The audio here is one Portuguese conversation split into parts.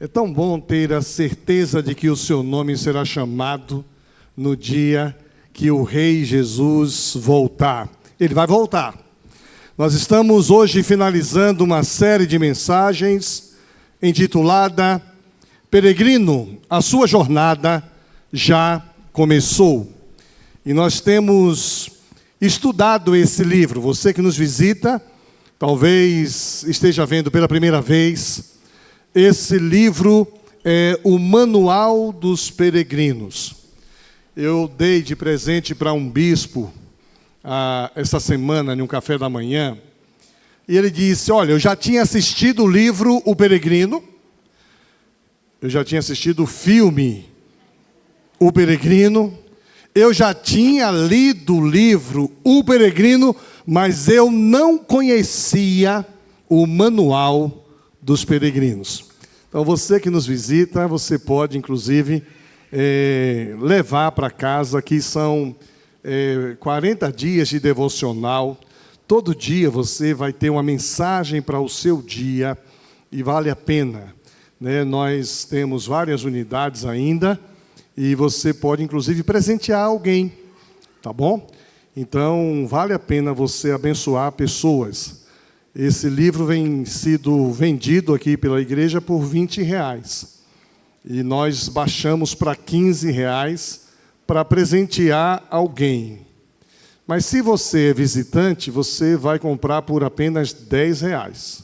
É tão bom ter a certeza de que o seu nome será chamado no dia que o Rei Jesus voltar. Ele vai voltar. Nós estamos hoje finalizando uma série de mensagens intitulada Peregrino, a sua jornada já começou. E nós temos estudado esse livro. Você que nos visita, talvez esteja vendo pela primeira vez. Esse livro é o Manual dos Peregrinos. Eu dei de presente para um bispo essa semana, em um café da manhã, e ele disse, olha, eu já tinha assistido o livro O Peregrino, eu já tinha assistido o filme O Peregrino, eu já tinha lido o livro O Peregrino, mas eu não conhecia o Manual dos Peregrinos. Então, você que nos visita, você pode, inclusive, levar para casa, que são 40 dias de devocional. Todo dia você vai ter uma mensagem para o seu dia, e vale a pena, né? Nós temos várias unidades ainda, e você pode, inclusive, presentear alguém, tá bom? Então, vale a pena você abençoar pessoas. Esse livro vem sido vendido aqui pela igreja por R$20. E nós baixamos para R$15 para presentear alguém. Mas se você é visitante, você vai comprar por apenas R$10.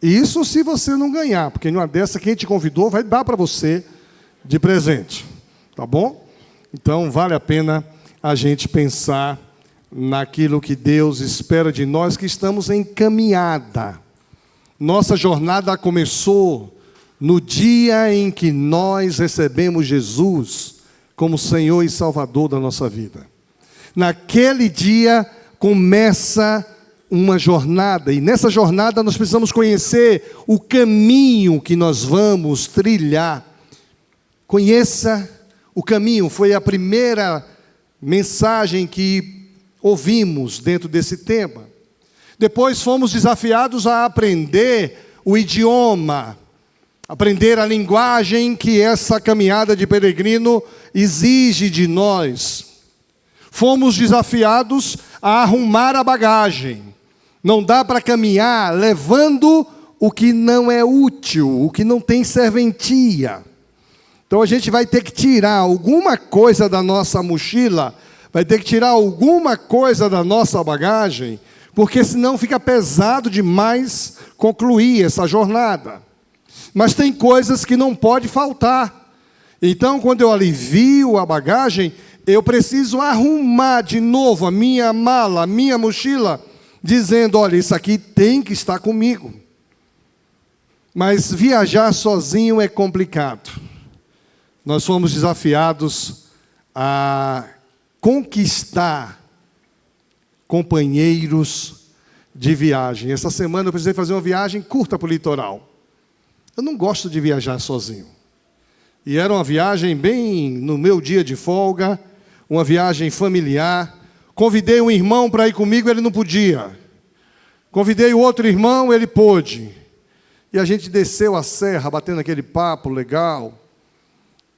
Isso se você não ganhar, porque numa dessa quem te convidou vai dar para você de presente. Tá bom? Então vale a pena a gente pensar naquilo que Deus espera de nós, que estamos em caminhada. Nossa jornada começou no dia em que nós recebemos Jesus como Senhor e Salvador da nossa vida. Naquele dia começa uma jornada, e nessa jornada nós precisamos conhecer o caminho que nós vamos trilhar. Conheça o caminho, foi a primeira mensagem que ouvimos dentro desse tema. Depois fomos desafiados a aprender o idioma, aprender a linguagem que essa caminhada de peregrino exige de nós. Fomos desafiados a arrumar a bagagem. Não dá para caminhar levando o que não é útil, o que não tem serventia. Então a gente vai ter que tirar alguma coisa da nossa mochila, vai ter que tirar alguma coisa da nossa bagagem, porque senão fica pesado demais concluir essa jornada. Mas tem coisas que não pode faltar. Então, quando eu alivio a bagagem, eu preciso arrumar de novo a minha mala, a minha mochila, dizendo, olha, isso aqui tem que estar comigo. Mas viajar sozinho é complicado. Nós fomos desafiados a conquistar companheiros de viagem. Essa semana eu precisei fazer uma viagem curta para o litoral. Eu não gosto de viajar sozinho. E era uma viagem bem no meu dia de folga, uma viagem familiar. Convidei um irmão para ir comigo, ele não podia. Convidei o outro irmão, ele pôde. E a gente desceu a serra, batendo aquele papo legal.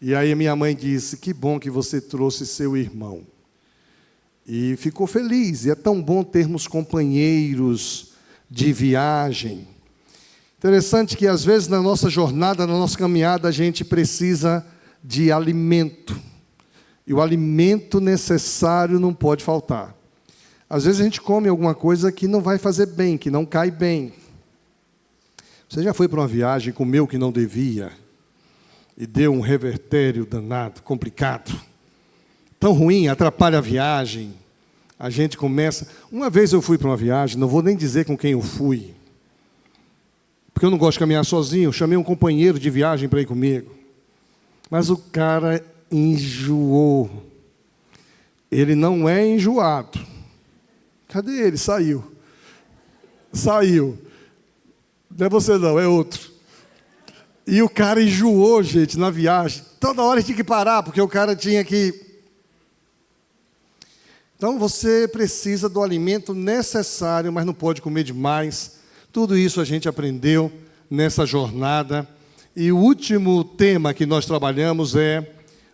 E aí a minha mãe disse, que bom que você trouxe seu irmão. E ficou feliz, e é tão bom termos companheiros de viagem. Interessante que, às vezes, na nossa jornada, na nossa caminhada, a gente precisa de alimento. E o alimento necessário não pode faltar. Às vezes a gente come alguma coisa que não vai fazer bem, que não cai bem. Você já foi para uma viagem, comeu o que não devia, e deu um revertério danado, complicado? Tão ruim, atrapalha a viagem. A gente começa... Uma vez eu fui para uma viagem, não vou nem dizer com quem eu fui, porque eu não gosto de caminhar sozinho, eu chamei um companheiro de viagem para ir comigo. Mas o cara enjoou. Ele não é enjoado. Cadê ele? Saiu. Saiu. Não é você não, é outro. E o cara enjoou, gente, na viagem. Toda hora tinha que parar, porque o cara tinha que... Então, você precisa do alimento necessário, mas não pode comer demais. Tudo isso a gente aprendeu nessa jornada. E o último tema que nós trabalhamos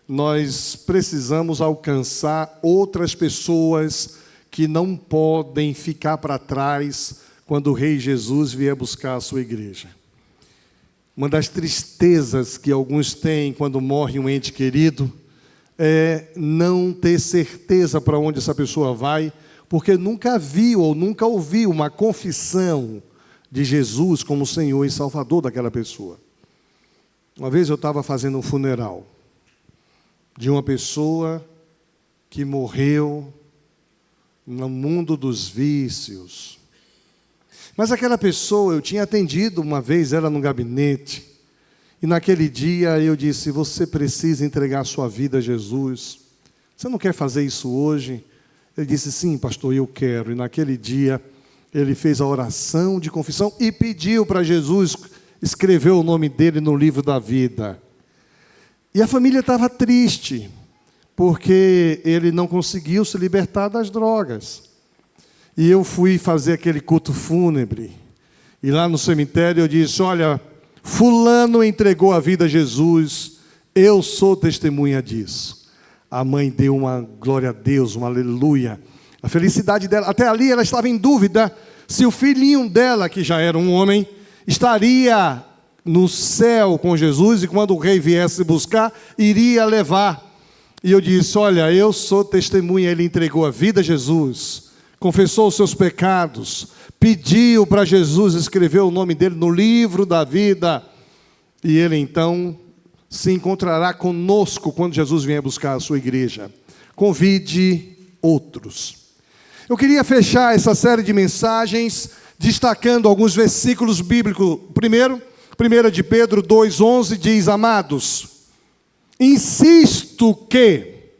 nós precisamos alcançar outras pessoas que não podem ficar para trás quando o Rei Jesus vier buscar a sua igreja. Uma das tristezas que alguns têm quando morre um ente querido é não ter certeza para onde essa pessoa vai, porque nunca viu ou nunca ouviu uma confissão de Jesus como Senhor e Salvador daquela pessoa. Uma vez eu estava fazendo um funeral de uma pessoa que morreu no mundo dos vícios. Mas aquela pessoa, eu tinha atendido uma vez ela no gabinete, e naquele dia eu disse: você precisa entregar a sua vida a Jesus. Você não quer fazer isso hoje? Ele disse: sim, pastor, eu quero. E naquele dia ele fez a oração de confissão e pediu para Jesus escrever o nome dele no livro da vida. E a família estava triste, porque ele não conseguiu se libertar das drogas. E eu fui fazer aquele culto fúnebre. E lá no cemitério eu disse: olha, fulano entregou a vida a Jesus, eu sou testemunha disso. A mãe deu uma glória a Deus, uma aleluia. A felicidade dela, até ali ela estava em dúvida se o filhinho dela, que já era um homem, estaria no céu com Jesus, e quando o rei viesse buscar, iria levar. E eu disse: olha, eu sou testemunha. Ele entregou a vida a Jesus, confessou os seus pecados, pediu para Jesus escrever o nome dele no livro da vida, e ele então se encontrará conosco quando Jesus vier buscar a sua igreja. Convide outros. Eu queria fechar essa série de mensagens destacando alguns versículos bíblicos. Primeiro, 1 de Pedro 2,11 diz: amados, insisto que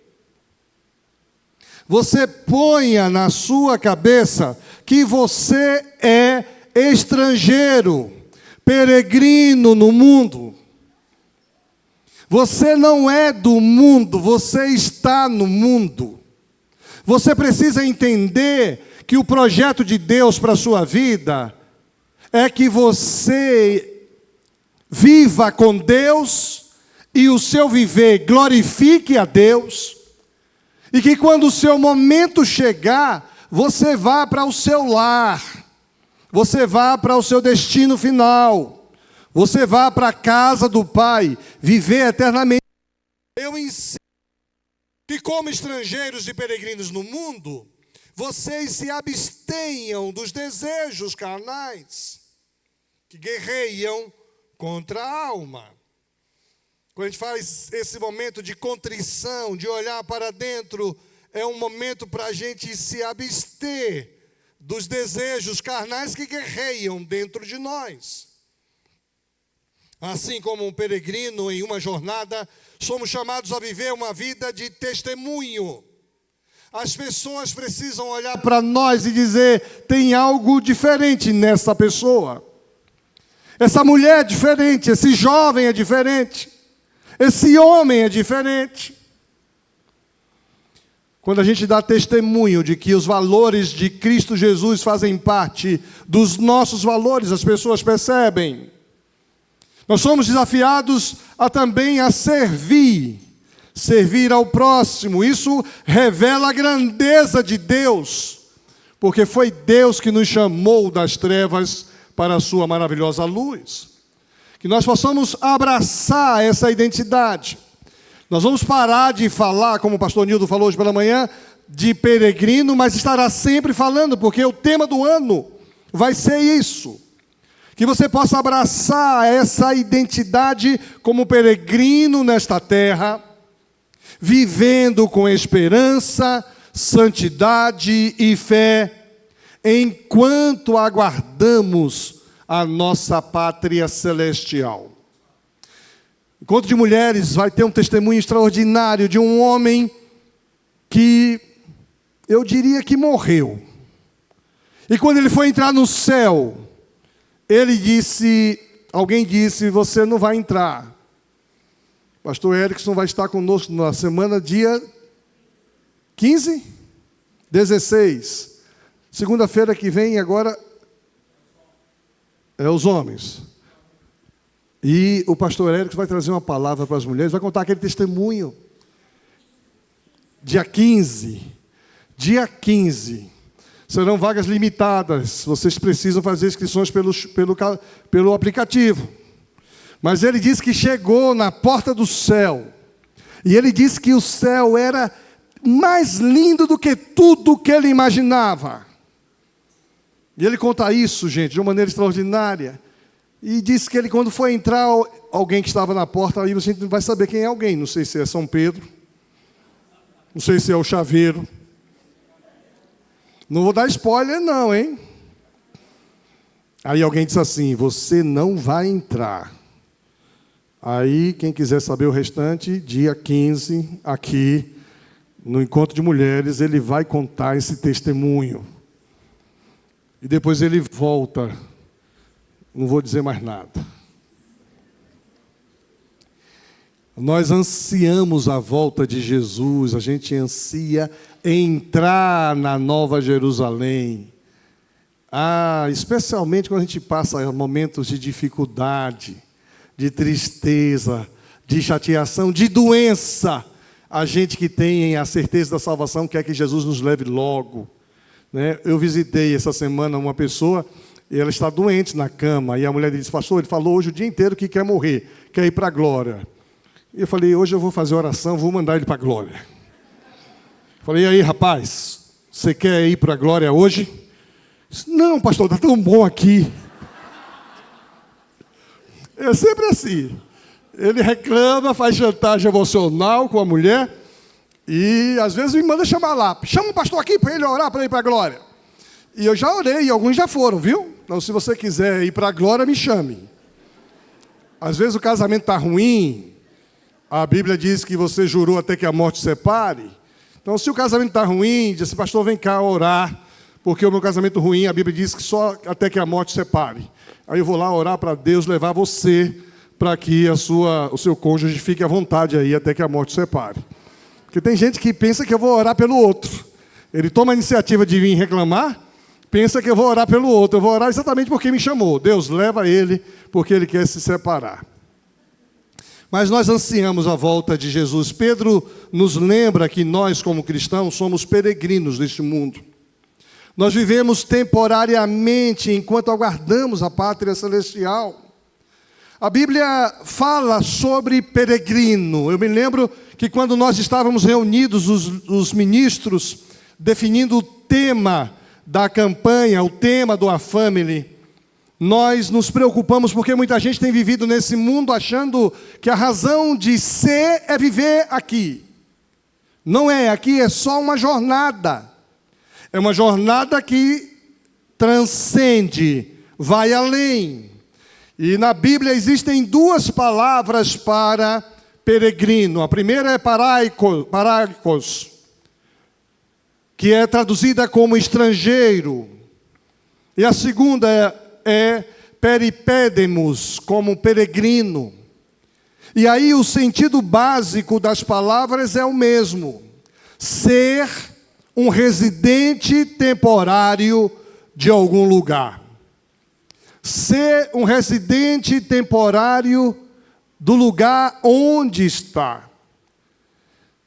você ponha na sua cabeça que você é estrangeiro, peregrino no mundo. Você não é do mundo, você está no mundo. Você precisa entender que o projeto de Deus para a sua vida é que você viva com Deus e o seu viver glorifique a Deus, e que quando o seu momento chegar, você vá para o seu lar, você vá para o seu destino final, você vá para a casa do Pai, viver eternamente. Eu ensino que, como estrangeiros e peregrinos no mundo, vocês se abstenham dos desejos carnais que guerreiam contra a alma. Quando a gente faz esse momento de contrição, de olhar para dentro, é um momento para a gente se abster dos desejos carnais que guerreiam dentro de nós. Assim como um peregrino em uma jornada, somos chamados a viver uma vida de testemunho. As pessoas precisam olhar para nós e dizer: tem algo diferente nessa pessoa. Essa mulher é diferente, esse jovem é diferente, esse homem é diferente. Quando a gente dá testemunho de que os valores de Cristo Jesus fazem parte dos nossos valores, as pessoas percebem. Nós somos desafiados também a servir ao próximo. Isso revela a grandeza de Deus, porque foi Deus que nos chamou das trevas para a sua maravilhosa luz. Que nós possamos abraçar essa identidade. Nós vamos parar de falar, como o pastor Nildo falou hoje pela manhã, de peregrino, mas estará sempre falando, porque o tema do ano vai ser isso. Que você possa abraçar essa identidade como peregrino nesta terra, vivendo com esperança, santidade e fé, enquanto aguardamos a nossa pátria celestial. Encontro de Mulheres vai ter um testemunho extraordinário de um homem que eu diria que morreu. E quando ele foi entrar no céu, alguém disse: você não vai entrar. Pastor Erickson vai estar conosco na semana dia 15? 16. Segunda-feira que vem, agora é os homens. E o pastor Érico vai trazer uma palavra para as mulheres, vai contar aquele testemunho. Dia 15. Serão vagas limitadas. Vocês precisam fazer inscrições pelo aplicativo. Mas ele disse que chegou na porta do céu. E ele disse que o céu era mais lindo do que tudo que ele imaginava. E ele conta isso, gente, de uma maneira extraordinária. E disse que ele, quando foi entrar, alguém que estava na porta, aí você não vai saber quem é alguém. Não sei se é São Pedro. Não sei se é o chaveiro. Não vou dar spoiler não, hein? Aí alguém disse assim, você não vai entrar. Aí, quem quiser saber o restante, dia 15, aqui, no Encontro de Mulheres, ele vai contar esse testemunho. E depois ele volta. Não vou dizer mais nada. Nós ansiamos a volta de Jesus, a gente ansia entrar na Nova Jerusalém. Especialmente quando a gente passa momentos de dificuldade, de tristeza, de chateação, de doença. A gente que tem a certeza da salvação quer que Jesus nos leve logo. Né? Eu visitei essa semana uma pessoa, e ela está doente na cama, e a mulher disse, pastor, ele falou hoje o dia inteiro que quer morrer, quer ir para a glória. E eu falei, hoje eu vou fazer oração, vou mandar ele para a glória. Falei, e aí, rapaz, você quer ir para a glória hoje? Disse, não, pastor, está tão bom aqui. É sempre assim. Ele reclama, faz chantagem emocional com a mulher, e às vezes me manda chamar lá. Chama o pastor aqui para ele orar, para ir para a glória. E eu já orei, e alguns já foram, viu? Então, se você quiser ir para a glória, me chame. Às vezes o casamento está ruim, a Bíblia diz que você jurou até que a morte separe. Então, se o casamento está ruim, diz assim, pastor, vem cá orar, porque o meu casamento ruim, a Bíblia diz que só até que a morte separe. Aí eu vou lá orar para Deus levar você para que o seu cônjuge fique à vontade aí até que a morte separe. Porque tem gente que pensa que eu vou orar pelo outro. Ele toma a iniciativa de vir reclamar, pensa que eu vou orar pelo outro. Eu vou orar exatamente porque me chamou. Deus leva ele porque ele quer se separar. Mas nós ansiamos a volta de Jesus. Pedro nos lembra que nós, como cristãos, somos peregrinos neste mundo. Nós vivemos temporariamente enquanto aguardamos a pátria celestial. A Bíblia fala sobre peregrino. Eu me lembro que quando nós estávamos reunidos, os ministros, definindo o tema da campanha, o tema do A Family, nós nos preocupamos porque muita gente tem vivido nesse mundo achando que a razão de ser é viver aqui. Não é, aqui é só uma jornada. É uma jornada que transcende, vai além. E na Bíblia existem duas palavras para peregrino. A primeira é paraikos, que é traduzida como estrangeiro. E a segunda é peripédemos, como peregrino. E aí o sentido básico das palavras é o mesmo. Ser um residente temporário de algum lugar. Ser um residente temporário do lugar onde está.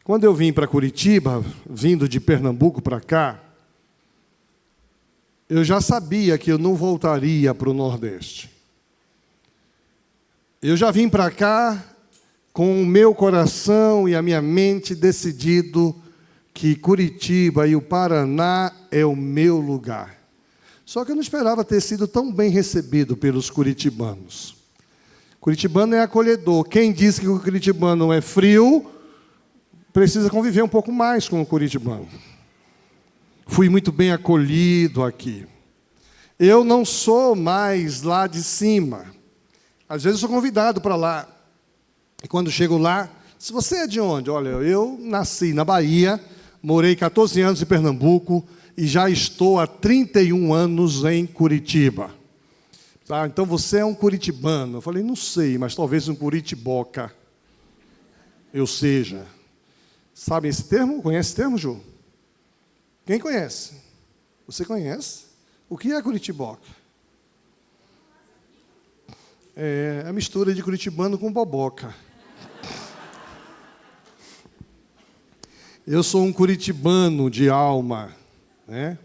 Quando eu vim para Curitiba, vindo de Pernambuco para cá, eu já sabia que eu não voltaria para o Nordeste. Eu já vim para cá com o meu coração e a minha mente decidido que Curitiba e o Paraná é o meu lugar. Só que eu não esperava ter sido tão bem recebido pelos curitibanos. Curitibano é acolhedor. Quem diz que o curitibano é frio, precisa conviver um pouco mais com o curitibano. Fui muito bem acolhido aqui. Eu não sou mais lá de cima. Às vezes eu sou convidado para lá. E quando chego lá, se você é de onde? Olha, eu nasci na Bahia, morei 14 anos em Pernambuco e já estou há 31 anos em Curitiba. Tá, então você é um curitibano. Eu falei, não sei, mas talvez um curitiboca eu seja. Sabe esse termo? Conhece esse termo, Ju? Quem conhece? Você conhece? O que é curitiboca? É a mistura de curitibano com boboca. Eu sou um curitibano de alma, né?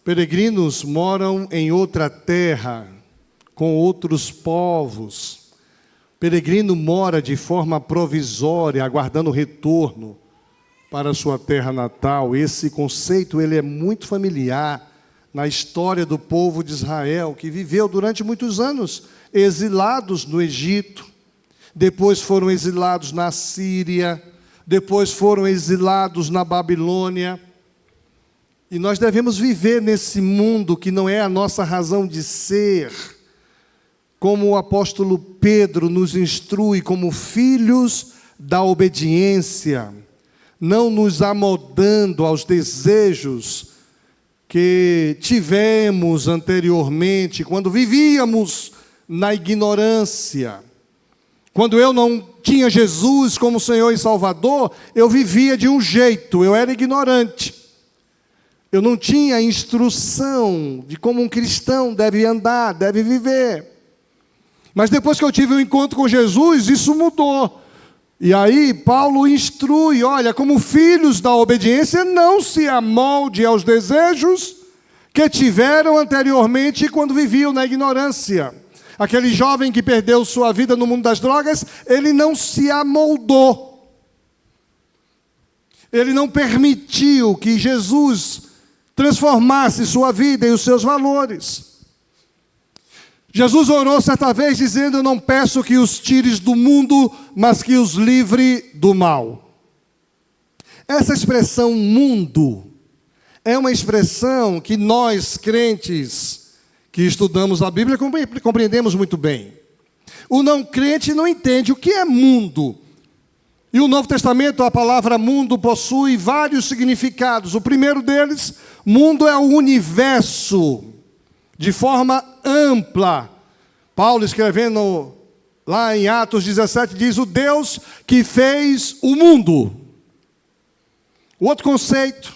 Peregrinos moram em outra terra, com outros povos. Peregrino mora de forma provisória, aguardando o retorno para a sua terra natal. Esse conceito ele é muito familiar na história do povo de Israel, que viveu durante muitos anos exilados no Egito, depois foram exilados na Síria, depois foram exilados na Babilônia. E nós devemos viver nesse mundo que não é a nossa razão de ser, como o apóstolo Pedro nos instrui, como filhos da obediência, não nos amoldando aos desejos que tivemos anteriormente, quando vivíamos na ignorância. Quando eu não tinha Jesus como Senhor e Salvador, eu vivia de um jeito, eu era ignorante. Eu não tinha instrução de como um cristão deve andar, deve viver. Mas depois que eu tive um encontro com Jesus, isso mudou. E aí Paulo instrui, olha, como filhos da obediência, não se amolde aos desejos que tiveram anteriormente quando viviam na ignorância. Aquele jovem que perdeu sua vida no mundo das drogas, ele não se amoldou. Ele não permitiu que Jesus transformasse sua vida e os seus valores. Jesus orou certa vez dizendo, eu não peço que os tires do mundo, mas que os livre do mal. Essa expressão mundo é uma expressão que nós, crentes, que estudamos a Bíblia, compreendemos muito bem. O não crente não entende o que é mundo. E o Novo Testamento, a palavra mundo, possui vários significados. O primeiro deles, mundo é o universo, de forma ampla. Paulo, escrevendo lá em Atos 17, diz, o Deus que fez o mundo. O outro conceito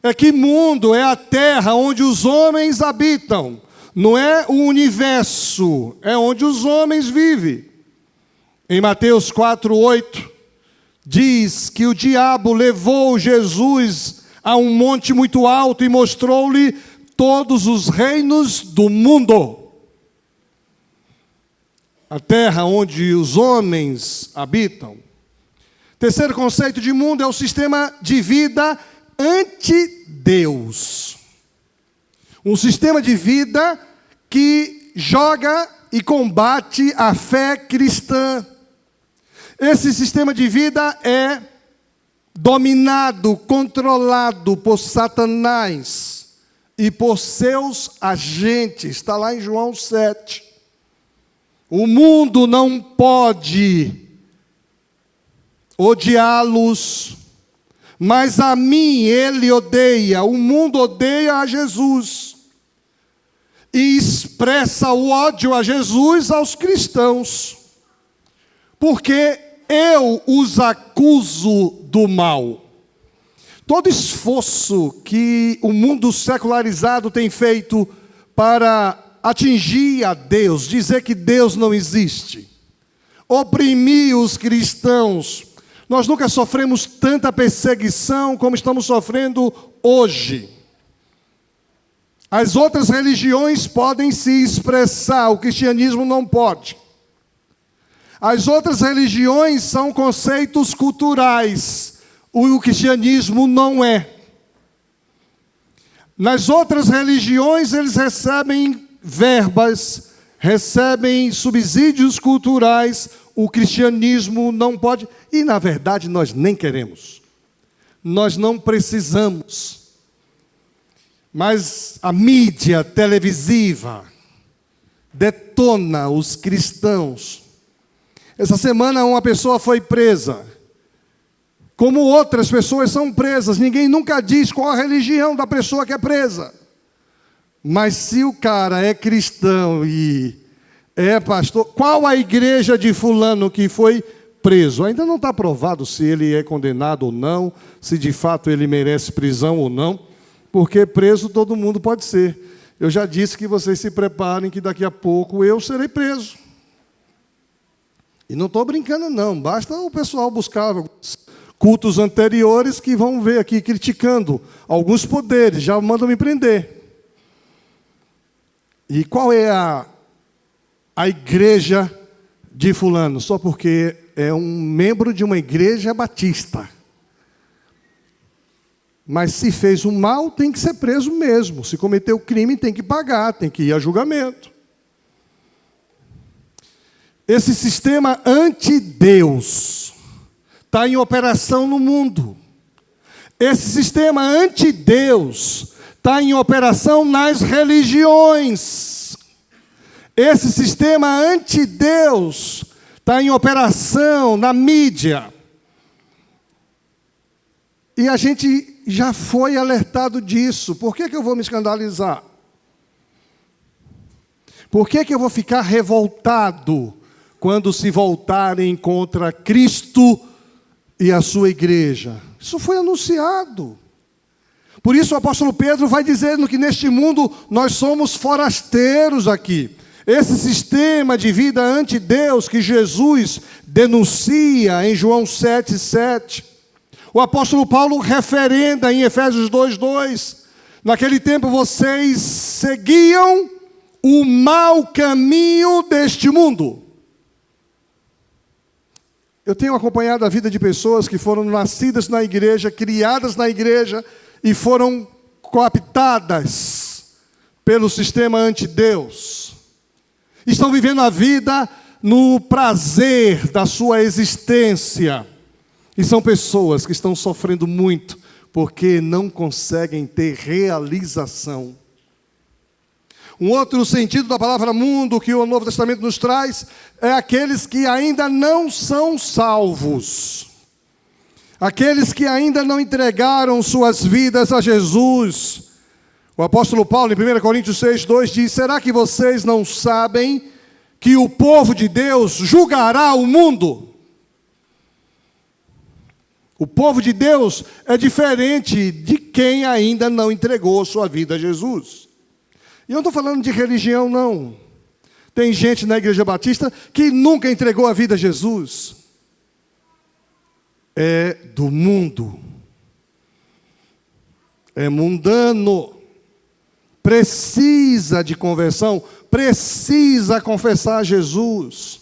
é que mundo é a terra onde os homens habitam. Não é o universo, é onde os homens vivem. Em Mateus 4:8, diz que o diabo levou Jesus a um monte muito alto e mostrou-lhe todos os reinos do mundo. A terra onde os homens habitam. Terceiro conceito de mundo é o sistema de vida anti-Deus. Um sistema de vida que joga e combate a fé cristã. Esse sistema de vida é dominado, controlado por Satanás e por seus agentes. Está lá em João 7. O mundo não pode odiá-los, mas a mim ele odeia. O mundo odeia a Jesus e expressa o ódio a Jesus aos cristãos, porque eu os acuso do mal. Todo esforço que o mundo secularizado tem feito para atingir a Deus, dizer que Deus não existe, oprimir os cristãos. Nós nunca sofremos tanta perseguição como estamos sofrendo hoje. As outras religiões podem se expressar, o cristianismo não pode. As outras religiões são conceitos culturais, o cristianismo não é. Nas outras religiões, eles recebem verbas, recebem subsídios culturais, o cristianismo não pode, e na verdade nós nem queremos. Nós não precisamos. Mas a mídia televisiva detona os cristãos. Essa semana uma pessoa foi presa. Como outras pessoas são presas, ninguém nunca diz qual a religião da pessoa que é presa. Mas se o cara é cristão e é pastor, qual a igreja de fulano que foi preso? Ainda não está provado se ele é condenado ou não, se de fato ele merece prisão ou não, porque preso todo mundo pode ser. Eu já disse que vocês se preparem, que daqui a pouco eu serei preso. E não estou brincando, não. Basta o pessoal buscar cultos anteriores que vão ver aqui criticando alguns poderes, já mandam me prender. E qual é a igreja de fulano? Só porque é um membro de uma igreja batista. Mas se fez o mal, tem que ser preso mesmo. Se cometeu crime, tem que pagar, tem que ir a julgamento. Esse sistema anti-Deus está em operação no mundo. Esse sistema anti-Deus está em operação nas religiões. Esse sistema anti-Deus está em operação na mídia. E a gente já foi alertado disso. Por que eu vou me escandalizar? Por que eu vou ficar revoltado quando se voltarem contra Cristo e a sua igreja? Isso foi anunciado. Por isso o apóstolo Pedro vai dizendo que neste mundo nós somos forasteiros aqui. Esse sistema de vida anti-Deus que Jesus denuncia em João 7,7. O apóstolo Paulo referenda em Efésios 2,2. Naquele tempo vocês seguiam o mau caminho deste mundo. Eu tenho acompanhado a vida de pessoas que foram nascidas na igreja, criadas na igreja e foram cooptadas pelo sistema anti-Deus. Estão vivendo a vida no prazer da sua existência. E são pessoas que estão sofrendo muito porque não conseguem ter realização. Um outro sentido da palavra mundo que o Novo Testamento nos traz é aqueles que ainda não são salvos. Aqueles que ainda não entregaram suas vidas a Jesus. O apóstolo Paulo, em 1 Coríntios 6,2, diz: será que vocês não sabem que o povo de Deus julgará o mundo? O povo de Deus é diferente de quem ainda não entregou sua vida a Jesus. E eu não estou falando de religião, não. Tem gente na Igreja Batista que nunca entregou a vida a Jesus. É do mundo. É mundano. Precisa de conversão. Precisa confessar Jesus.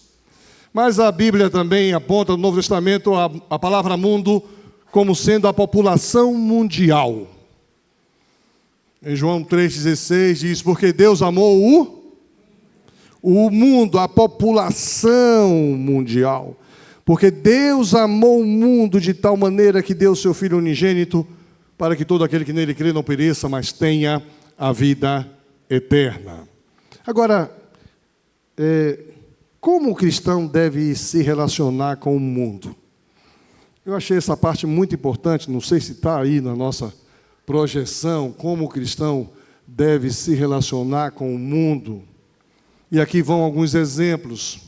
Mas a Bíblia também aponta no Novo Testamento a palavra mundo como sendo a população mundial. Em João 3,16 diz: porque Deus amou o mundo, a população mundial. Porque Deus amou o mundo de tal maneira que deu seu Filho unigênito, para que todo aquele que nele crê não pereça, mas tenha a vida eterna. Agora, como o cristão deve se relacionar com o mundo? Eu achei essa parte muito importante, não sei se está aí na nossa projeção, como o cristão deve se relacionar com o mundo. E aqui vão alguns exemplos.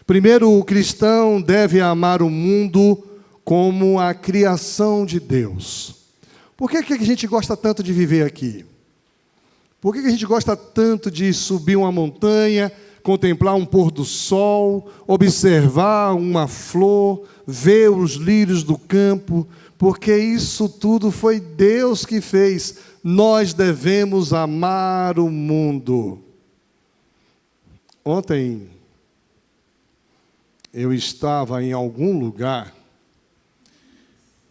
Primeiro, o cristão deve amar o mundo como a criação de Deus. Por que a gente gosta tanto de viver aqui? Por que a gente gosta tanto de subir uma montanha, contemplar um pôr do sol, observar uma flor, ver os lírios do campo? Porque isso tudo foi Deus que fez. Nós devemos amar o mundo. Ontem, eu estava em algum lugar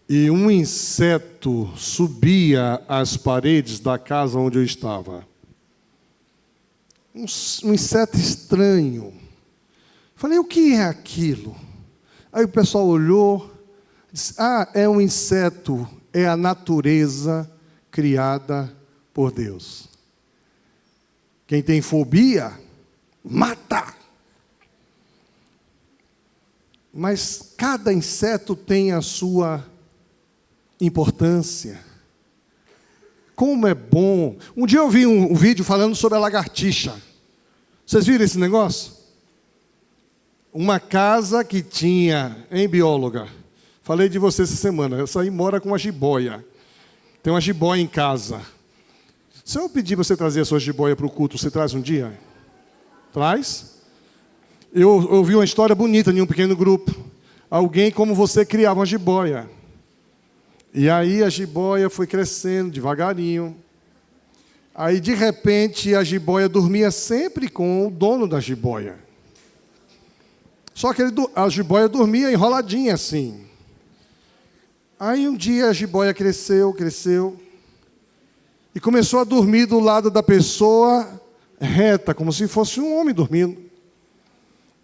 e um inseto subia as paredes da casa onde eu estava. Um inseto estranho. Falei, o que é aquilo? Aí o pessoal olhou, disse: é um inseto, é a natureza criada por Deus. Quem tem fobia, mata. Mas cada inseto tem a sua importância. Como é bom. Um dia eu vi um vídeo falando sobre a lagartixa. Vocês viram esse negócio? Uma casa que tinha, hein, bióloga? Falei de você essa semana. Essa aí mora com uma jiboia. Tem uma jiboia em casa. Se eu pedir para você trazer a sua jiboia para o culto, você traz um dia? Traz? Eu ouvi uma história bonita em um pequeno grupo. Alguém como você criava uma jiboia. E aí a jiboia foi crescendo devagarinho. Aí, de repente, a jiboia dormia sempre com o dono da jiboia. Só que a jiboia dormia enroladinha assim. Aí, um dia, a jiboia cresceu, e começou a dormir do lado da pessoa reta, como se fosse um homem dormindo.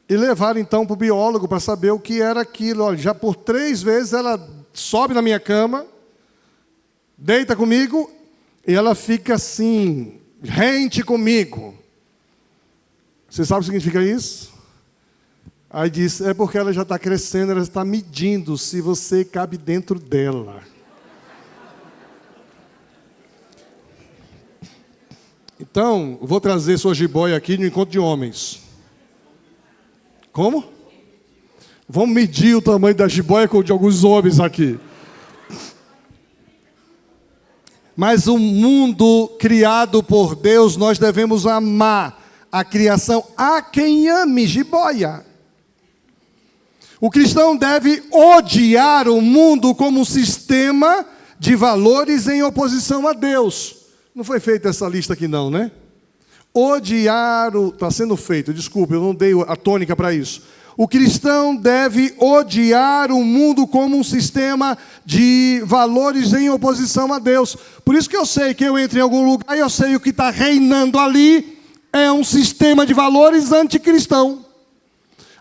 E levaram, então, para o biólogo para saber o que era aquilo. Olha, já por 3 vezes ela sobe na minha cama, deita comigo, e ela fica assim, rente comigo. Você sabe o que significa isso? Aí disse, é porque ela já está crescendo, ela está medindo se você cabe dentro dela. Então, vou trazer sua jiboia aqui no encontro de homens. Como? Vamos medir o tamanho da jiboia com o de alguns homens aqui. Mas o mundo criado por Deus, nós devemos amar a criação. Há quem ame jiboia. O cristão deve odiar o mundo como um sistema de valores em oposição a Deus. Não foi feita essa lista aqui não, né? Odiar está sendo feito, desculpe, eu não dei a tônica para isso. O cristão deve odiar o mundo como um sistema de valores em oposição a Deus. Por isso que eu sei que eu entro em algum lugar e eu sei o que está reinando ali é um sistema de valores anticristão.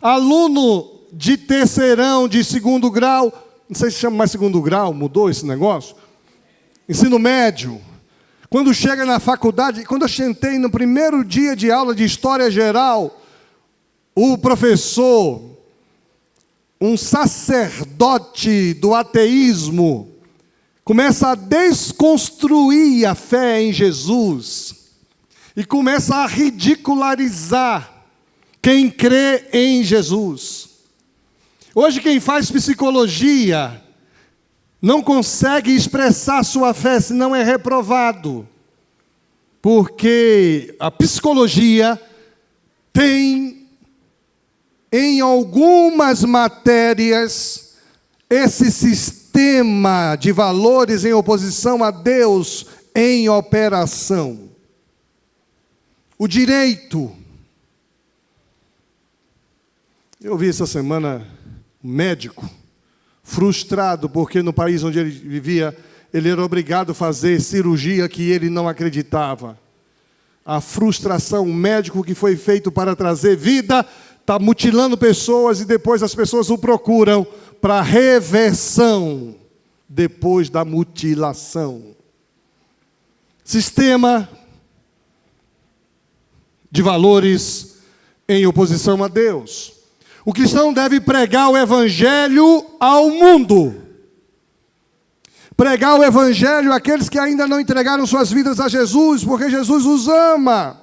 Aluno de terceirão, de 2º grau, não sei se chama mais 2º grau, mudou esse negócio? Ensino médio. Quando chega na faculdade, quando eu sentei no primeiro dia de aula de História Geral, o professor, um sacerdote do ateísmo, começa a desconstruir a fé em Jesus e começa a ridicularizar quem crê em Jesus. Hoje quem faz psicologia não consegue expressar sua fé, senão é reprovado. Porque a psicologia tem, em algumas matérias, esse sistema de valores em oposição a Deus em operação. O direito. Eu vi essa semana um médico frustrado porque no país onde ele vivia, ele era obrigado a fazer cirurgia que ele não acreditava. A frustração, um médico que foi feito para trazer vida, está mutilando pessoas e depois as pessoas o procuram para reversão depois da mutilação. Sistema de valores em oposição a Deus. O cristão deve pregar o evangelho ao mundo. Pregar o evangelho àqueles que ainda não entregaram suas vidas a Jesus, porque Jesus os ama.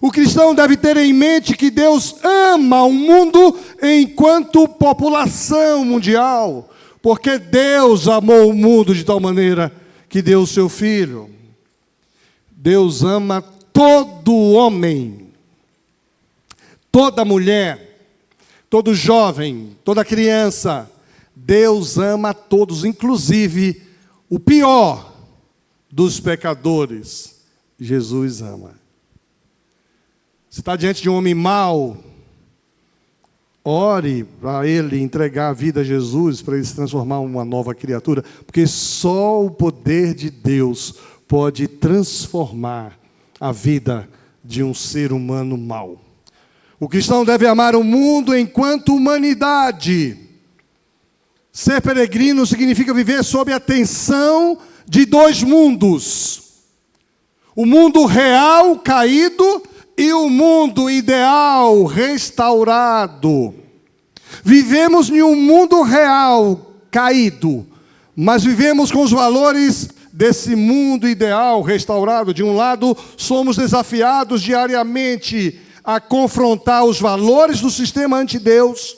O cristão deve ter em mente que Deus ama o mundo enquanto população mundial, porque Deus amou o mundo de tal maneira que deu o seu Filho. Deus ama todo homem, toda mulher, todo jovem, toda criança. Deus ama a todos, inclusive o pior dos pecadores. Jesus ama. Você está diante de um homem mau, ore para ele entregar a vida a Jesus, para ele se transformar em uma nova criatura, porque só o poder de Deus pode transformar a vida de um ser humano mau. O cristão deve amar o mundo enquanto humanidade. Ser peregrino significa viver sob a tensão de 2 mundos. O mundo real caído e o mundo ideal restaurado. Vivemos em um mundo real caído, mas vivemos com os valores desse mundo ideal restaurado. De um lado, somos desafiados diariamente a confrontar os valores do sistema antideus,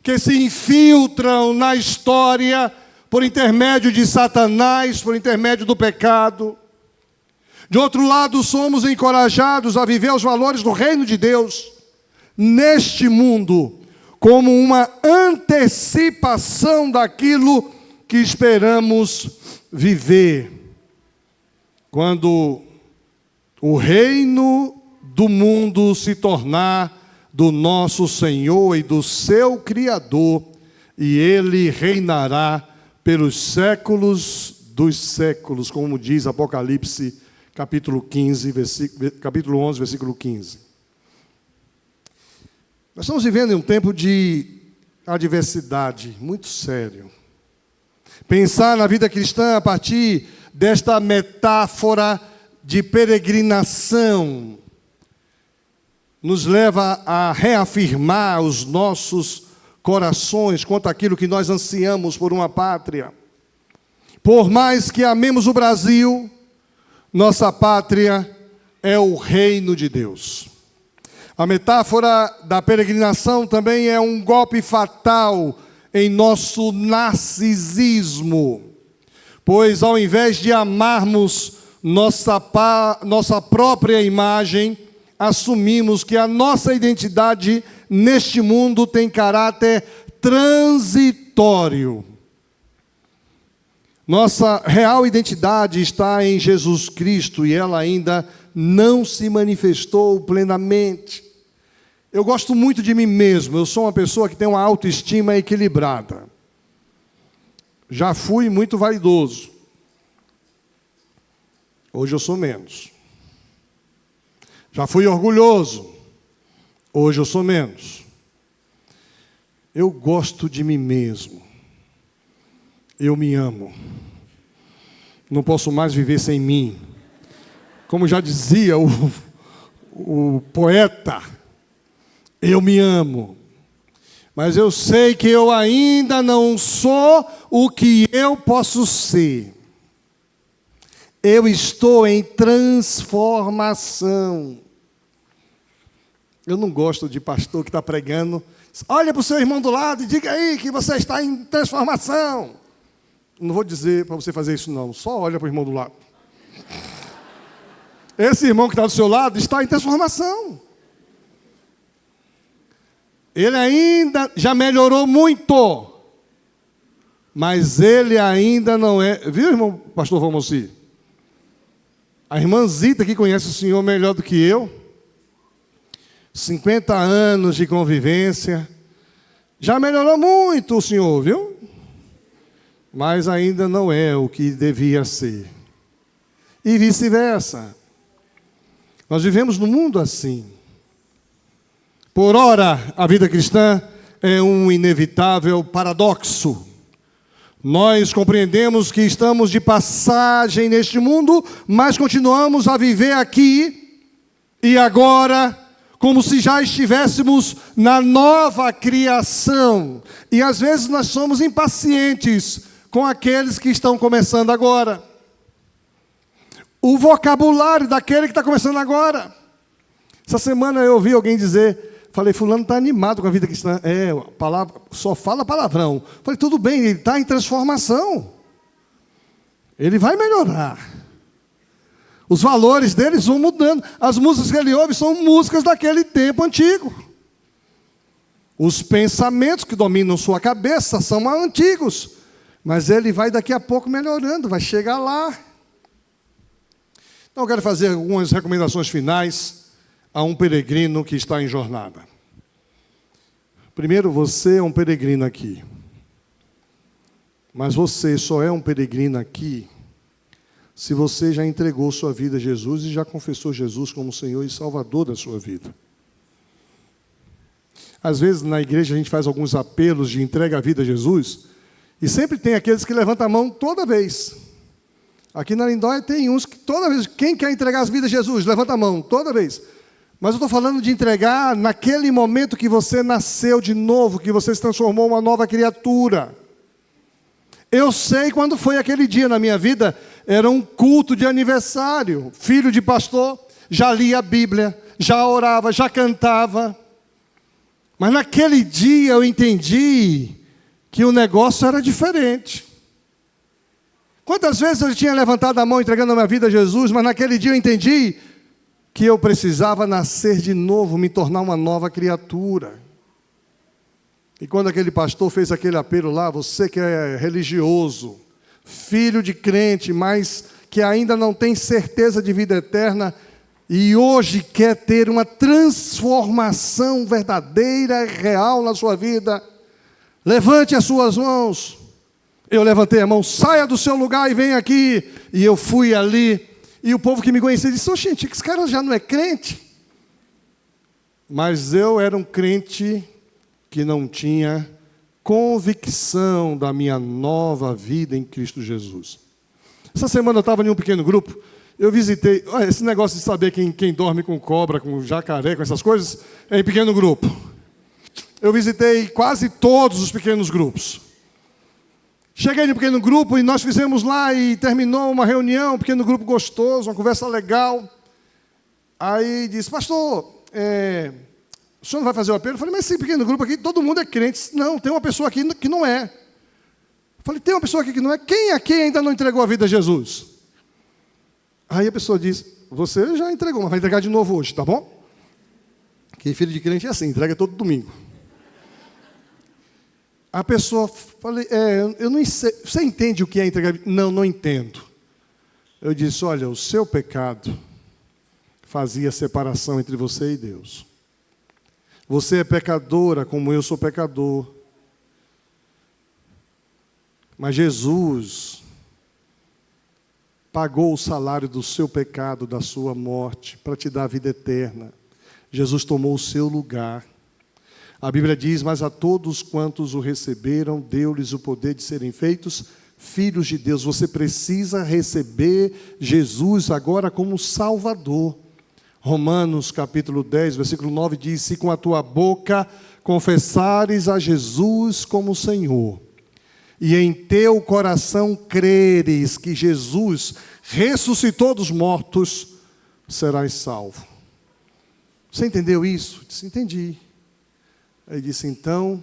que se infiltram na história por intermédio de Satanás, por intermédio do pecado. De outro lado, somos encorajados a viver os valores do reino de Deus neste mundo, como uma antecipação daquilo que esperamos viver. Quando o reino do mundo se tornar do nosso Senhor e do seu Criador, e Ele reinará pelos séculos dos séculos, como diz Apocalipse, capítulo 11, versículo 15. Nós estamos vivendo em um tempo de adversidade muito sério. Pensar na vida cristã a partir desta metáfora de peregrinação nos leva a reafirmar os nossos corações quanto àquilo que nós ansiamos por uma pátria. Por mais que amemos o Brasil, nossa pátria é o reino de Deus. A metáfora da peregrinação também é um golpe fatal em nosso narcisismo, pois ao invés de amarmos nossa própria imagem, assumimos que a nossa identidade neste mundo tem caráter transitório. Nossa real identidade está em Jesus Cristo e ela ainda não se manifestou plenamente. Eu gosto muito de mim mesmo, eu sou uma pessoa que tem uma autoestima equilibrada. Já fui muito vaidoso. Hoje eu sou menos. Já fui orgulhoso. Hoje eu sou menos. Eu gosto de mim mesmo. Eu me amo. Não posso mais viver sem mim. Como já dizia o poeta, eu me amo. Mas eu sei que eu ainda não sou o que eu posso ser. Eu estou em transformação. Eu não gosto de pastor que está pregando. Olha para o seu irmão do lado e diga aí que você está em transformação. Não vou dizer para você fazer isso não. Só olha para o irmão do lado. Esse irmão que está do seu lado está em transformação. Ele ainda já melhorou muito. Mas ele ainda não é... Viu, irmão pastor Valmocir? A irmã Zita, que conhece o Senhor melhor do que eu, 50 anos de convivência, já melhorou muito o Senhor, viu? Mas ainda não é o que devia ser. E vice-versa. Nós vivemos num mundo assim. Por ora, a vida cristã é um inevitável paradoxo. Nós compreendemos que estamos de passagem neste mundo, mas continuamos a viver aqui e agora, como se já estivéssemos na nova criação. E às vezes nós somos impacientes com aqueles que estão começando agora. O vocabulário daquele que está começando agora. Essa semana eu ouvi alguém dizer... Falei, fulano está animado com a vida cristã. Só fala palavrão. Falei, tudo bem, ele está em transformação. Ele vai melhorar. Os valores deles vão mudando. As músicas que ele ouve são músicas daquele tempo antigo. Os pensamentos que dominam sua cabeça são antigos. Mas ele vai daqui a pouco melhorando, vai chegar lá. Então eu quero fazer algumas recomendações finais a um peregrino que está em jornada. Primeiro, você é um peregrino aqui. Mas você só é um peregrino aqui se você já entregou sua vida a Jesus e já confessou Jesus como Senhor e Salvador da sua vida. Às vezes, na igreja, a gente faz alguns apelos de entrega a vida a Jesus e sempre tem aqueles que levantam a mão toda vez. Aqui na Lindóia tem uns que toda vez, quem quer entregar as vidas a Jesus, levanta a mão, toda vez. Mas eu estou falando de entregar naquele momento que você nasceu de novo, que você se transformou em uma nova criatura. Eu sei quando foi aquele dia na minha vida, era um culto de aniversário, filho de pastor, já lia a Bíblia, já orava, já cantava. Mas naquele dia eu entendi que o negócio era diferente. Quantas vezes eu tinha levantado a mão entregando a minha vida a Jesus, mas naquele dia eu entendi que eu precisava nascer de novo, me tornar uma nova criatura. E quando aquele pastor fez aquele apelo lá, você que é religioso, filho de crente, mas que ainda não tem certeza de vida eterna, e hoje quer ter uma transformação verdadeira, real na sua vida, levante as suas mãos. Eu levantei a mão, saia do seu lugar e venha aqui. E eu fui ali, e o povo que me conhecia disse: "Ô, gente, esse cara já não é crente?" Mas eu era um crente que não tinha convicção da minha nova vida em Cristo Jesus. Essa semana eu estava em um pequeno grupo, eu visitei, olha, esse negócio de saber quem dorme com cobra, com jacaré, com essas coisas, é em pequeno grupo. Eu visitei quase todos os pequenos grupos. Cheguei no pequeno grupo e nós fizemos lá e terminou uma reunião, um pequeno grupo gostoso, uma conversa legal. Aí disse: "Pastor, o senhor não vai fazer o apelo?" Eu falei: "Mas esse pequeno grupo aqui, todo mundo é crente." "Não, tem uma pessoa aqui que não é." Eu falei: "Tem uma pessoa aqui que não é? Quem aqui ainda não entregou a vida a Jesus?" Aí a pessoa disse: "Você já entregou, mas vai entregar de novo hoje, tá bom?" Que filho de crente é assim, entrega todo domingo. A pessoa, falei: "Eu não sei, você entende o que é entregar?" "Não, não entendo." Eu disse: "Olha, o seu pecado fazia separação entre você e Deus. Você é pecadora como eu sou pecador. Mas Jesus pagou o salário do seu pecado, da sua morte, para te dar a vida eterna. Jesus tomou o seu lugar. A Bíblia diz: "Mas a todos quantos o receberam, deu-lhes o poder de serem feitos filhos de Deus." Você precisa receber Jesus agora como Salvador. Romanos capítulo 10, versículo 9 diz: "Se com a tua boca confessares a Jesus como Senhor, e em teu coração creres que Jesus ressuscitou dos mortos, serás salvo." Você entendeu isso? Eu disse: "Entendi." Ele disse: "Então,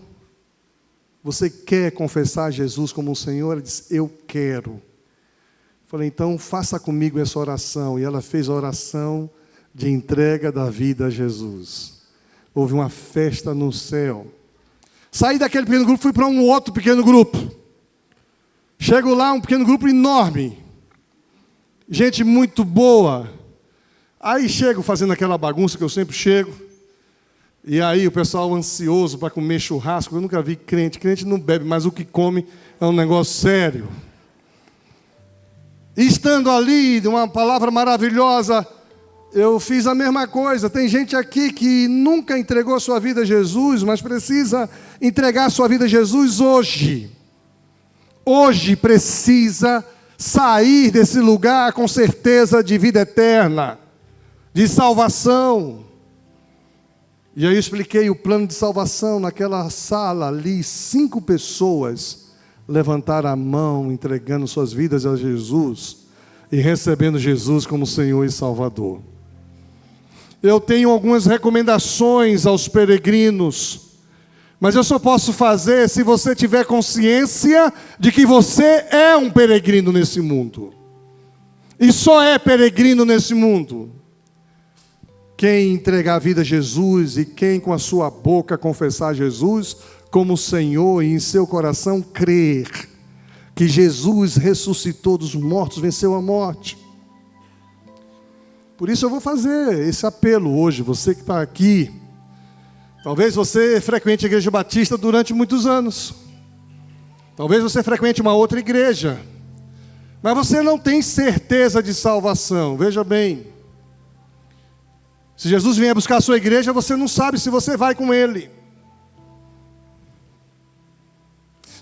você quer confessar Jesus como o Senhor?" Ele disse: "Eu quero." Eu falei: "Então, faça comigo essa oração." E ela fez a oração de entrega da vida a Jesus. Houve uma festa no céu. Saí daquele pequeno grupo, fui para um outro pequeno grupo. Chego lá, um pequeno grupo enorme. Gente muito boa. Aí chego fazendo aquela bagunça que eu sempre chego. E aí o pessoal ansioso para comer churrasco. Eu nunca vi crente. Crente não bebe, mas o que come é um negócio sério. E estando ali, uma palavra maravilhosa, eu fiz a mesma coisa. Tem gente aqui que nunca entregou a sua vida a Jesus, mas precisa entregar a sua vida a Jesus hoje. Hoje precisa sair desse lugar com certeza de vida eterna, de salvação. E aí eu expliquei o plano de salvação naquela sala ali. 5 pessoas levantaram a mão, entregando suas vidas a Jesus e recebendo Jesus como Senhor e Salvador. Eu tenho algumas recomendações aos peregrinos, mas eu só posso fazer se você tiver consciência de que você é um peregrino nesse mundo. E só é peregrino nesse mundo quem entregar a vida a Jesus e quem com a sua boca confessar Jesus como Senhor e em seu coração crer que Jesus ressuscitou dos mortos, venceu a morte. Por isso eu vou fazer esse apelo hoje, você que está aqui. Talvez você frequente a Igreja Batista durante muitos anos. Talvez você frequente uma outra igreja. Mas você não tem certeza de salvação. Veja bem. Se Jesus vier buscar a sua igreja, você não sabe se você vai com Ele.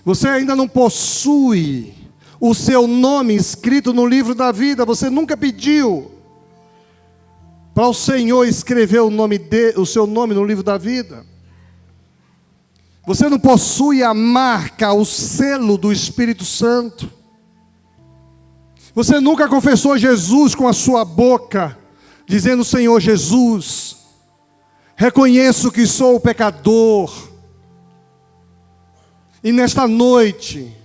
Você ainda não possui o seu nome escrito no livro da vida. Você nunca pediu para o Senhor escrever o seu nome no livro da vida. Você não possui a marca, o selo do Espírito Santo. Você nunca confessou Jesus com a sua boca, dizendo: Senhor Jesus, reconheço que sou o pecador. E nesta noite,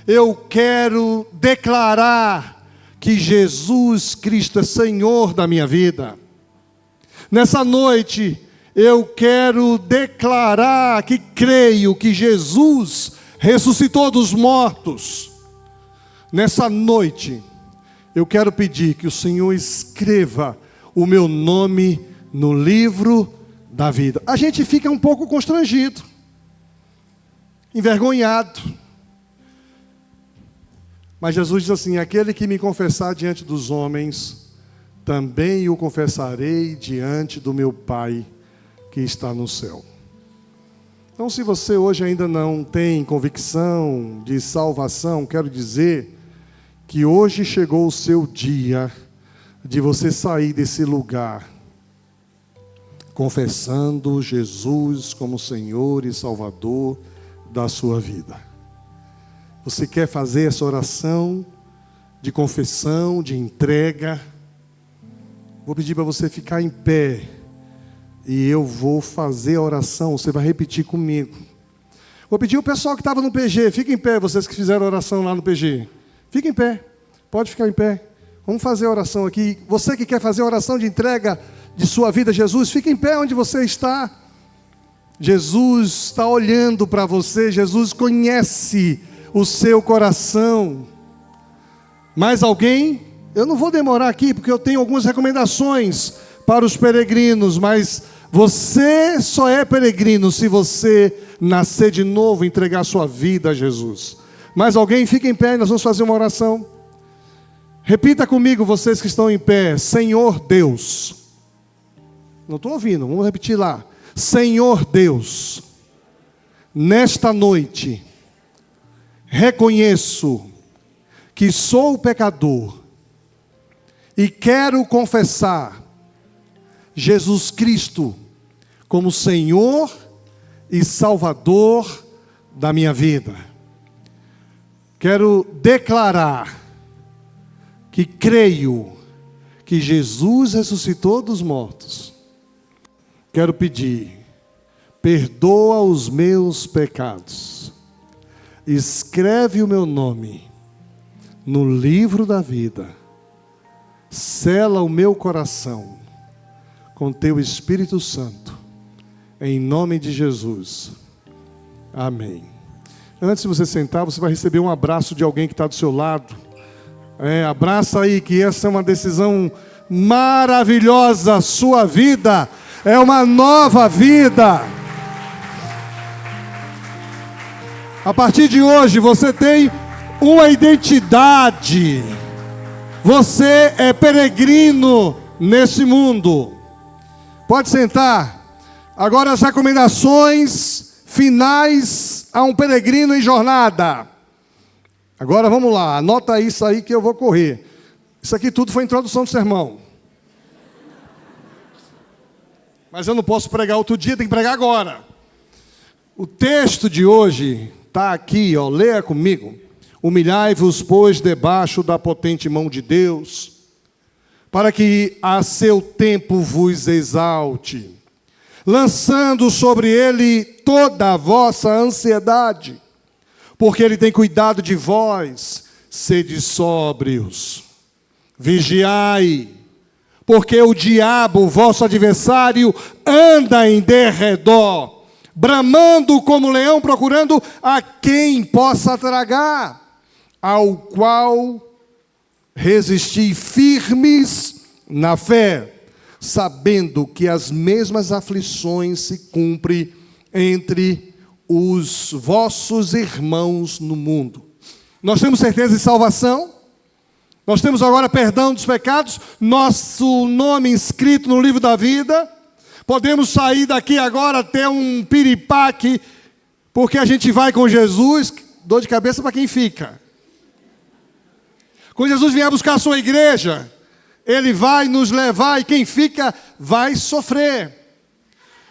Eu quero declarar que Jesus Cristo é Senhor da minha vida. Nessa noite, eu quero declarar que creio que Jesus ressuscitou dos mortos. Nessa noite, eu quero pedir que o Senhor escreva o meu nome no livro da vida. A gente fica um pouco constrangido, envergonhado. Mas Jesus diz assim: aquele que me confessar diante dos homens, também o confessarei diante do meu Pai que está no céu. Então, se você hoje ainda não tem convicção de salvação, quero dizer que hoje chegou o seu dia de você sair desse lugar, confessando Jesus como Senhor e Salvador da sua vida. Você quer fazer essa oração de confissão, de entrega? Vou pedir para você ficar em pé e eu vou fazer a oração, você vai repetir comigo. Vou pedir o pessoal que estava no PG, fica em pé, vocês que fizeram a oração lá no PG. Fica em pé, pode ficar em pé. Vamos fazer a oração aqui. Você que quer fazer a oração de entrega de sua vida a Jesus, fica em pé onde você está. Jesus está olhando para você, Jesus conhece o seu coração. Mais alguém? Eu não vou demorar aqui, porque eu tenho algumas recomendações para os peregrinos, mas você só é peregrino se você nascer de novo e entregar sua vida a Jesus. Mais alguém? Fica em pé, nós vamos fazer uma oração. Repita comigo, vocês que estão em pé: Senhor Deus. Não estou ouvindo, vamos repetir lá. Senhor Deus, nesta noite, reconheço que sou pecador e quero confessar Jesus Cristo como Senhor e Salvador da minha vida. Quero declarar que creio que Jesus ressuscitou dos mortos. Quero pedir, perdoa os meus pecados. Escreve o meu nome no livro da vida. Sela o meu coração com teu Espírito Santo. Em nome de Jesus. Amém. Antes de você sentar, você vai receber um abraço de alguém que está do seu lado. Abraça aí, que essa é uma decisão maravilhosa. Sua vida é uma nova vida. A partir de hoje você tem uma identidade. Você é peregrino nesse mundo. Pode sentar. Agora as recomendações finais a um peregrino em jornada. Agora vamos lá, anota isso aí que eu vou correr. Isso aqui tudo foi introdução do sermão. Mas eu não posso pregar outro dia, tem que pregar agora. O texto de hoje está aqui, ó, leia comigo. Humilhai-vos, pois, debaixo da potente mão de Deus, para que a seu tempo vos exalte, lançando sobre ele toda a vossa ansiedade, porque ele tem cuidado de vós. Sede sóbrios, vigiai, porque o diabo, vosso adversário, anda em derredor, bramando como leão, procurando a quem possa tragar, ao qual resisti firmes na fé, sabendo que as mesmas aflições se cumprem entre os vossos irmãos no mundo. Nós temos certeza de salvação, nós temos agora perdão dos pecados, nosso nome inscrito no livro da vida, podemos sair daqui agora até um piripaque, porque a gente vai com Jesus, dor de cabeça para quem fica. Quando Jesus vier buscar a sua igreja, Ele vai nos levar e quem fica vai sofrer.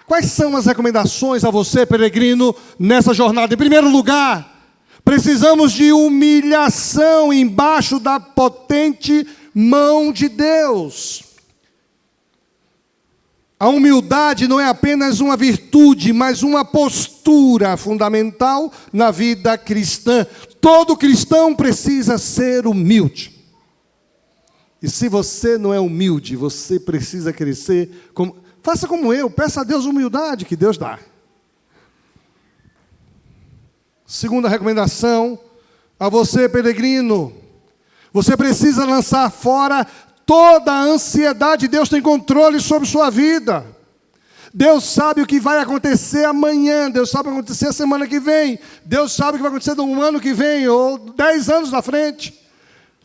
Quais são as recomendações a você, peregrino, nessa jornada? Em primeiro lugar, precisamos de humilhação embaixo da potente mão de Deus. A humildade não é apenas uma virtude, mas uma postura fundamental na vida cristã. Todo cristão precisa ser humilde. E se você não é humilde, você precisa crescer. Faça como eu, peça a Deus humildade que Deus dá. Segunda recomendação a você, peregrino. Você precisa lançar fora toda a ansiedade. Deus tem controle sobre sua vida. Deus sabe o que vai acontecer amanhã. Deus sabe o que vai acontecer a semana que vem. Deus sabe o que vai acontecer no ano que vem, ou 10 anos na frente.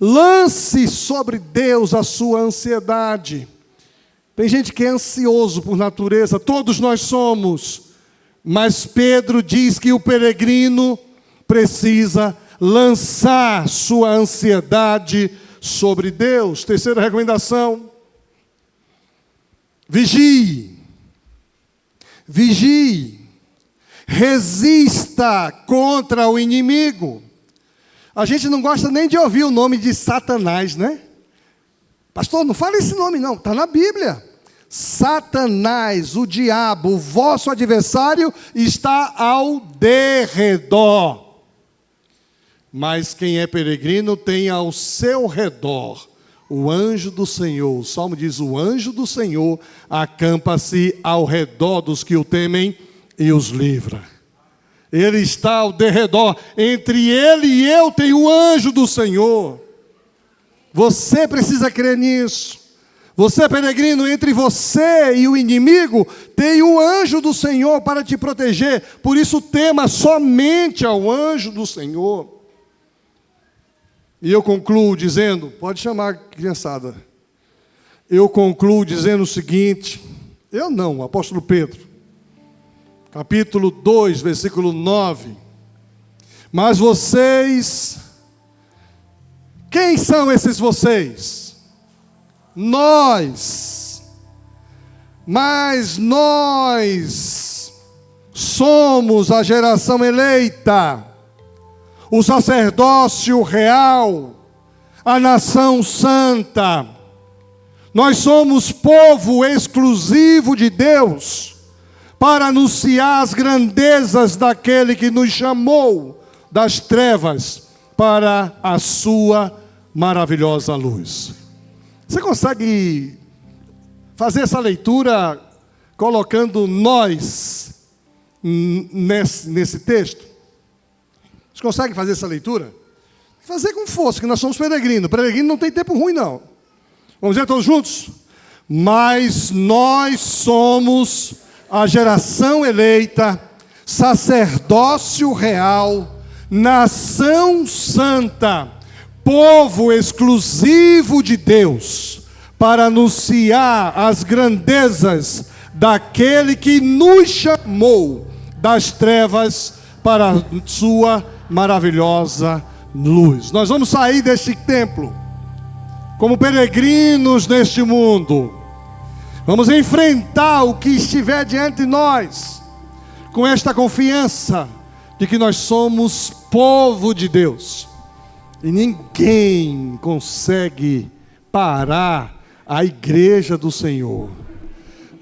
Lance sobre Deus a sua ansiedade. Tem gente que é ansioso por natureza, todos nós somos. Mas Pedro diz que o peregrino precisa lançar sua ansiedade sobre Deus. Terceira recomendação: vigie. Vigie. Resista contra o inimigo. A gente não gosta nem de ouvir o nome de Satanás, né? Pastor, não fala esse nome não, está na Bíblia. Satanás, o diabo, o vosso adversário, está ao derredor. Mas quem é peregrino tem ao seu redor o anjo do Senhor. O Salmo diz: o anjo do Senhor acampa-se ao redor dos que o temem e os livra. Ele está ao derredor. Entre ele e eu tem o anjo do Senhor. Você precisa crer nisso. Você, peregrino, entre você e o inimigo, tem o anjo do Senhor para te proteger. Por isso, tema somente ao anjo do Senhor. E eu concluo dizendo, pode chamar a criançada. Eu concluo dizendo o seguinte, eu não, o apóstolo Pedro, capítulo 2, versículo 9. Mas vocês, quem são esses vocês? Nós. Mas nós somos a geração eleita, o sacerdócio real, a nação santa. Nós somos povo exclusivo de Deus, para anunciar as grandezas daquele que nos chamou das trevas para a sua maravilhosa luz. Você consegue fazer essa leitura colocando nós nesse texto? Você consegue fazer essa leitura? Fazer com força, que nós somos peregrinos. Peregrino não tem tempo ruim, não. Vamos dizer todos juntos? Mas nós somos a geração eleita, sacerdócio real, nação santa, povo exclusivo de Deus, para anunciar as grandezas daquele que nos chamou das trevas para a sua maravilhosa luz. Nós vamos sair deste templo como peregrinos neste mundo. Vamos enfrentar o que estiver diante de nós com esta confiança de que nós somos povo de Deus. E ninguém consegue parar a igreja do Senhor.